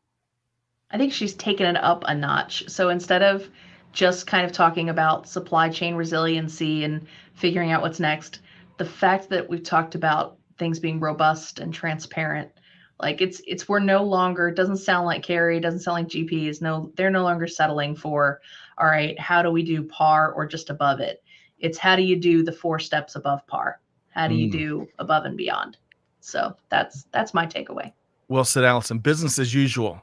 I think she's taken it up a notch. So instead of just kind of talking about supply chain resiliency and figuring out what's next, the fact that we've talked about things being robust and transparent, like we're no longer, it doesn't sound like Carrie, it doesn't sound like GP they're no longer settling for, all right, how do we do par or just above it? It's how do you do the 4 steps above par? How do you do above and beyond? So that's my takeaway. Well said, Allison. Business as usual.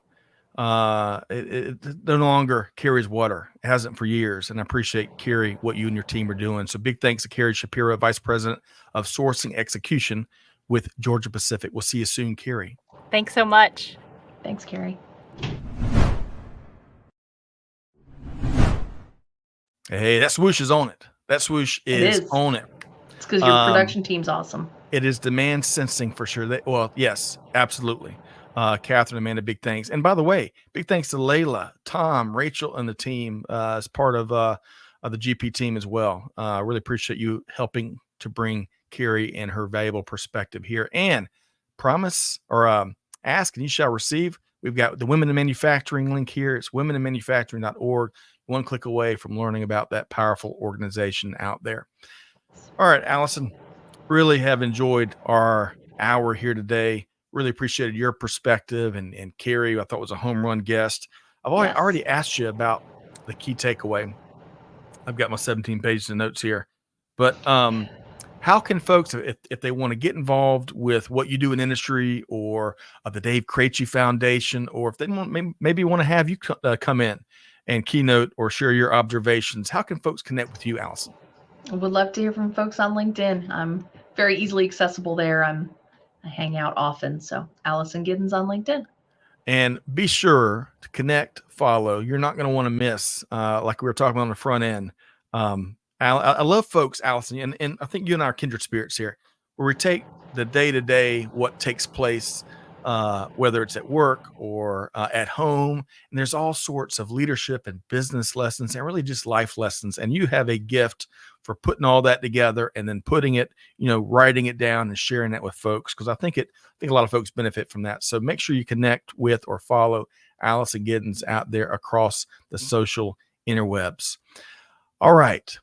It no longer carries water. It hasn't for years. And I appreciate, Carrie, what you and your team are doing. So big thanks to Carrie Shapiro, Vice President of Sourcing Execution with Georgia Pacific. We'll see you soon, Carrie. Thanks so much. Thanks, Carrie. Hey, that swoosh is on it. That swoosh is on it. It's because your production team's awesome. It is demand sensing for sure. Well, yes, absolutely. Catherine, Amanda, big thanks. And by the way, big thanks to Layla, Tom, Rachel, and the team as part of the GP team as well. Really appreciate you helping to bring Carrie and her valuable perspective here. And promise or ask and you shall receive. We've got the Women in Manufacturing link here. It's womeninmanufacturing.org. One click away from learning about that powerful organization out there. All right, Allison, really have enjoyed our hour here today. Really appreciated your perspective, and Carrie, I thought was a home run guest. I've already asked you about the key takeaway. I've got my 17 pages of notes here, but how can folks, if they want to get involved with what you do in industry or the Dave Krejci Foundation, or if they maybe want to have you come in and keynote or share your observations, how can folks connect with you, Allison? I would love to hear from folks on LinkedIn. I'm very easily accessible there. I hang out often. So Allison Giddens on LinkedIn. And be sure to connect, follow. You're not going to want to miss, like we were talking about on the front end. I love folks, Allison, and I think you and I are kindred spirits here, where we take the day-to-day, what takes place, whether it's at work or at home. And there's all sorts of leadership and business lessons and really just life lessons. And you have a gift for putting all that together and then putting it, writing it down and sharing that with folks. Because I think a lot of folks benefit from that. So make sure you connect with or follow Allison Giddens out there across the social interwebs. All right.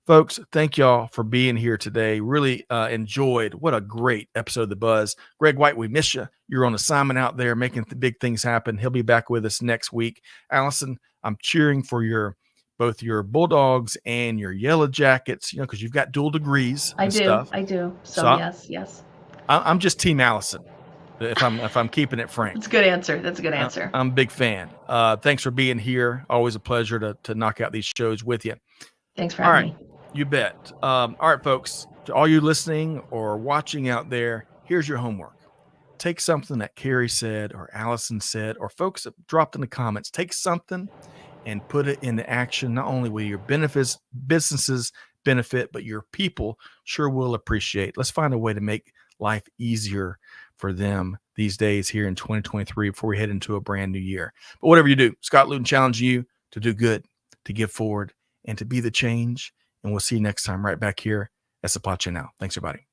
Folks, thank y'all for being here today. Really enjoyed. What a great episode of The Buzz. Greg White, we miss you. You're on assignment out there making big things happen. He'll be back with us next week. Allison, I'm cheering for both your Bulldogs and your Yellow Jackets, because you've got dual degrees and stuff. I do. So yes. I'm just Team Allison, if I'm keeping it frank. That's a good answer. That's a good answer. I'm a big fan. Thanks for being here. Always a pleasure to knock out these shows with you. Thanks for having me. You bet. All right, folks, to all you listening or watching out there, here's your homework. Take something that Carrie said or Allison said, or folks that dropped in the comments. Take something and put it into action. Not only will your businesses benefit, but your people sure will appreciate. Let's find a way to make life easier for them these days here in 2023 before we head into a brand new year. But whatever you do, Scott Luton challenging you to do good, to give forward, and to be the change. And we'll see you next time right back here at Supply Chain Now. Thanks, everybody.